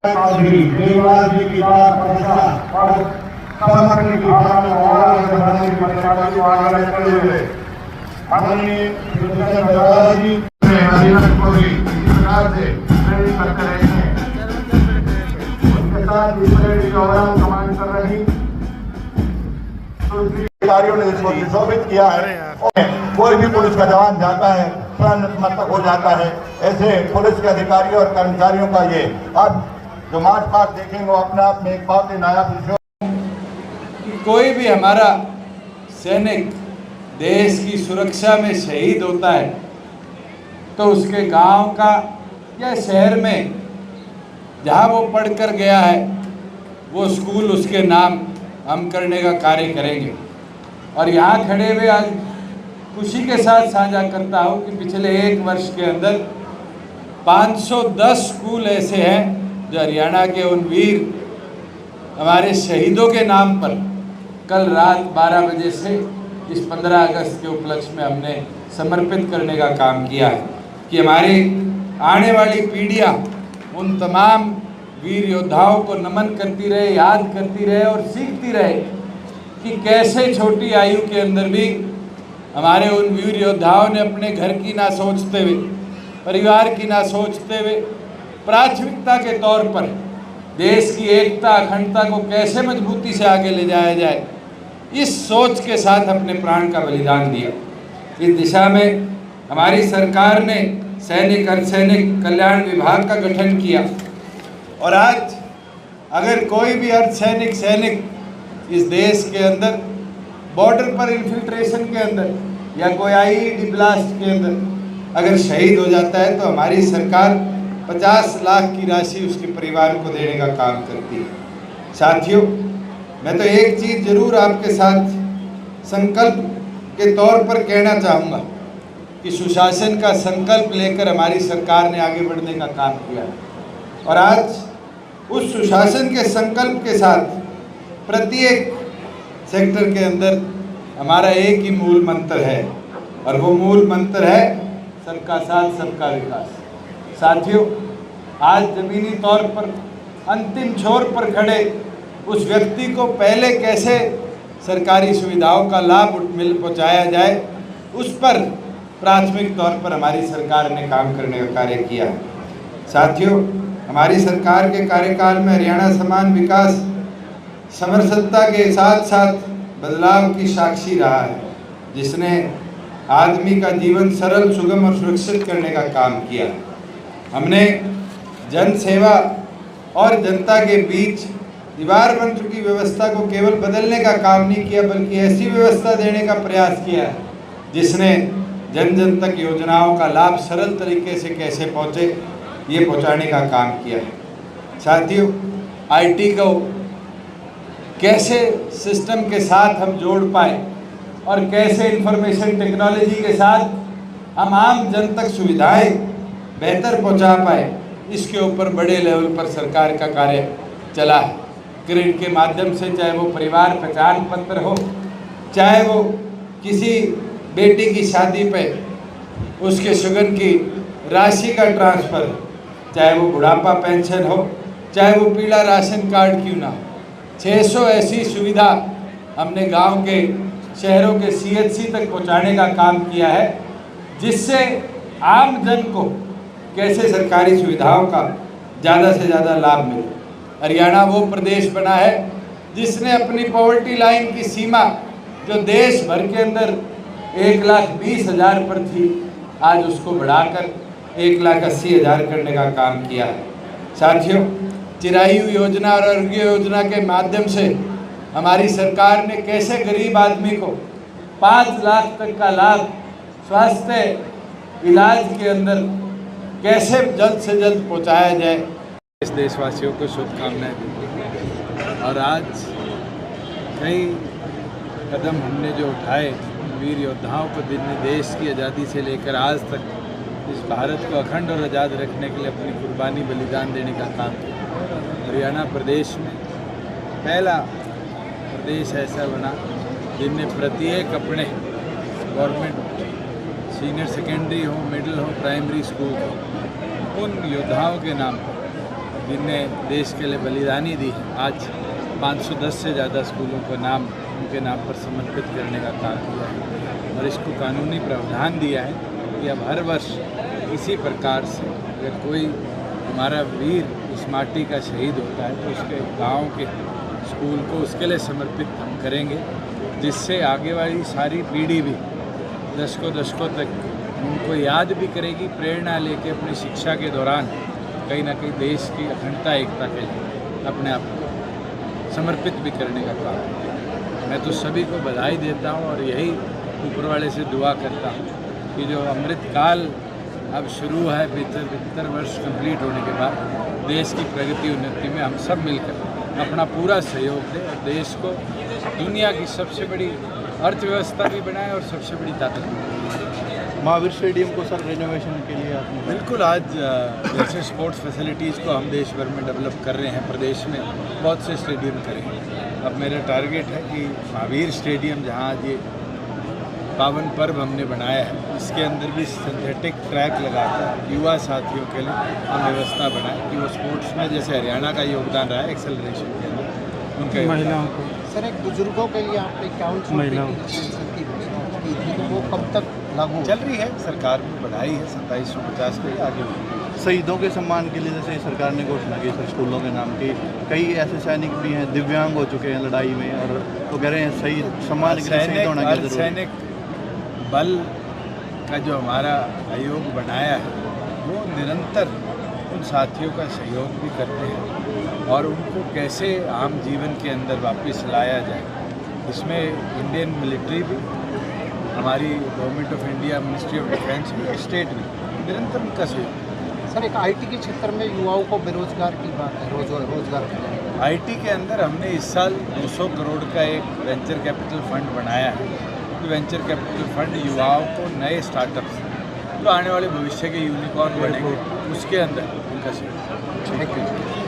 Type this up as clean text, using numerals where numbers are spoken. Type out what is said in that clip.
चौधरी देवराज जी की बात हमेशा और समर्पण की भावना में और बढ़ाने की परिवार को आगे लेते हुए माननीय देवराज जी अधिनायक को भी इसी प्रकार से प्रेरित करते रहे हैं। उनके साथ इस परेड की ओवरऑल कमांड कर रही अधिकारियों ने इसको सुशोभित किया है। कोई भी पुलिस का जवान जाता है स्वयं नतमस्तक हो जाता है। ऐसे पुलिस के अधिकारियों और कर्मचारियों का ये आज जो मार्च पास्ट देखेंगे वो अपने आप में एक बहुत ही नायाब विषय। कोई भी हमारा सैनिक देश की सुरक्षा में शहीद होता है तो उसके गांव का या शहर में जहां वो पढ़कर गया है वो स्कूल उसके नाम हम करने का कार्य करेंगे। और यहाँ खड़े हुए आज खुशी के साथ साझा करता हूँ कि पिछले एक वर्ष के अंदर 510 स्कूल ऐसे हैं जो हरियाणा के उन वीर हमारे शहीदों के नाम पर कल रात 12 बजे से इस 15 अगस्त के उपलक्ष्य में हमने समर्पित करने का काम किया है कि हमारी आने वाली पीढ़ियाँ उन तमाम वीर योद्धाओं को नमन करती रहे, याद करती रहे और सीखती रहे कि कैसे छोटी आयु के अंदर भी हमारे उन वीर योद्धाओं ने अपने घर की ना सोचते हुए, परिवार की ना सोचते हुए प्राथमिकता के तौर पर देश की एकता अखंडता को कैसे मजबूती से आगे ले जाया जाए, इस सोच के साथ अपने प्राण का बलिदान दिया। इस दिशा में हमारी सरकार ने सैनिक अर्धसैनिक कल्याण विभाग का गठन किया और आज अगर कोई भी अर्धसैनिक सैनिक इस देश के अंदर बॉर्डर पर इन्फिल्ट्रेशन के अंदर या कोई आईईडी ब्लास्ट के अंदर अगर शहीद हो जाता है तो हमारी सरकार 50 लाख की राशि उसके परिवार को देने का काम करती है। साथियों, मैं तो एक चीज़ जरूर आपके साथ संकल्प के तौर पर कहना चाहूँगा कि सुशासन का संकल्प लेकर हमारी सरकार ने आगे बढ़ने का काम किया है और आज उस सुशासन के संकल्प के साथ प्रत्येक सेक्टर के अंदर हमारा एक ही मूल मंत्र है और वो मूल मंत्र है सबका साथ सबका विकास। साथियों, आज ज़मीनी तौर पर अंतिम छोर पर खड़े उस व्यक्ति को पहले कैसे सरकारी सुविधाओं का लाभ पहुँचाया जाए उस पर प्राथमिक तौर पर हमारी सरकार ने काम करने का कार्य किया है। साथियों, हमारी सरकार के कार्यकाल में हरियाणा समान विकास समरसता के साथ साथ बदलाव की साक्षी रहा है, जिसने आदमी का जीवन सरल, सुगम और सुरक्षित करने का काम किया। हमने जन सेवा और जनता के बीच दीवार मंत्र की व्यवस्था को केवल बदलने का काम नहीं किया बल्कि ऐसी व्यवस्था देने का प्रयास किया जिसने जन जन तक योजनाओं का लाभ सरल तरीके से कैसे पहुँचे ये पहुँचाने का काम किया है। साथियों, आईटी को कैसे सिस्टम के साथ हम जोड़ पाए और कैसे इंफॉर्मेशन टेक्नोलॉजी के साथ हम आम जन तक सुविधाएं बेहतर पहुंचा पाए, इसके ऊपर बड़े लेवल पर सरकार का कार्य चला है। ग्रिड के माध्यम से चाहे वो परिवार पहचान पत्र हो, चाहे वो किसी बेटी की शादी पे उसके सुगन की राशि का ट्रांसफ़र, चाहे वो बुढ़ापा पेंशन हो, चाहे वो पीला राशन कार्ड क्यों ना हो, 600 ऐसी सुविधा हमने गांव के शहरों के CHC तक पहुंचाने का काम किया है, जिससे आम जन को कैसे सरकारी सुविधाओं का ज़्यादा से ज़्यादा लाभ मिले। हरियाणा वो प्रदेश बना है जिसने अपनी पॉवर्टी लाइन की सीमा जो देश भर के अंदर 1,20,000 पर थी, आज उसको बढ़ाकर 1,80,000 करने का काम किया है। साथियों, चिरायु योजना और आरोग्य योजना के माध्यम से हमारी सरकार ने कैसे गरीब आदमी को 5 लाख तक का लाभ स्वास्थ्य इलाज के अंदर कैसे जल्द से जल्द पहुंचाया जाए। इस देशवासियों को शुभकामनाएं देती और आज कई कदम हमने जो उठाए वीर योद्धाओं को जिनने देश की आज़ादी से लेकर आज तक इस भारत को अखंड और आज़ाद रखने के लिए अपनी कुर्बानी बलिदान देने का काम किया। हरियाणा प्रदेश में पहला प्रदेश ऐसा बना जिनने प्रत्येक अपने गवर्नमेंट सीनियर सेकेंडरी हो, मिडिल हो, प्राइमरी स्कूल हो, उन योद्धाओं के नाम पर जिनने देश के लिए बलिदानी दी है। आज 510 से ज़्यादा स्कूलों का नाम उनके नाम पर समर्पित करने का काम किया है और इसको कानूनी प्रावधान दिया है कि अब हर वर्ष इसी प्रकार से अगर कोई हमारा वीर इस माटी का शहीद होता है तो उसके गांव के स्कूल को उसके लिए समर्पित हम करेंगे, जिससे आगे वाली सारी पीढ़ी भी दशकों तक उनको याद भी करेगी, प्रेरणा लेके अपनी शिक्षा के दौरान कहीं ना कहीं देश की अखंडता एकता के लिए अपने आप को समर्पित भी करने का काम। मैं तो सभी को बधाई देता हूँ और यही ऊपर वाले से दुआ करता हूँ कि जो अमृत काल अब शुरू है 75 वर्ष कंप्लीट होने के बाद, देश की प्रगति उन्नति में हम सब मिलकर अपना पूरा सहयोग दें और देश को दुनिया की सबसे बड़ी अर्थव्यवस्था भी बनाए और सबसे बड़ी ताकत भी बनाए। महावीर स्टेडियम को सर रेनोवेशन के लिए आपने बिल्कुल, आज जैसे स्पोर्ट्स फैसिलिटीज़ को हम देश भर में डेवलप कर रहे हैं, प्रदेश में बहुत से स्टेडियम करेंगे। अब मेरा टारगेट है कि महावीर स्टेडियम जहाँ आज ये पावन पर्व हमने बनाया है, इसके अंदर भी सिंथेटिक ट्रैक लगाकर युवा साथियों के लिए हम व्यवस्था बनाएं कि वो स्पोर्ट्स में जैसे हरियाणा का योगदान रहा है एक्सेलरेशन के अंदर, उनका महिलाओं को सर एक बुजुर्गों के लिए आपने काउंट महिलाओं तो वो कब तक लागू चल रही है। सरकार को बधाई है 2750 के आगे बढ़ी। शहीदों के सम्मान के लिए जैसे सरकार ने घोषणा की सर स्कूलों के नाम की, कई ऐसे सैनिक भी हैं दिव्यांग हो चुके हैं लड़ाई में और वो कह रहे हैं शहीद सम्मान के लिए शहीद होना क्या जरूरी है। सैनिक बल का जो हमारा आयोग बनाया है वो निरंतर उन साथियों का सहयोग भी करते हैं और उनको कैसे आम जीवन के अंदर वापस लाया जाए, इसमें इंडियन मिलिट्री भी, हमारी government of India, ministry of defence भी, स्टेट भी निरंतर उनका सहयोग। सर एक आईटी के क्षेत्र में युवाओं को बेरोजगार की बात है, रोजगार आईटी के अंदर हमने इस साल 200 करोड़ का एक वेंचर कैपिटल फंड बनाया है। वेंचर कैपिटल फंड युवाओं को नए स्टार्टअप्स जो आने वाले भविष्य के यूनिकॉर्न बनेंगे उसके अंदर उनका सहयोग। Thank you.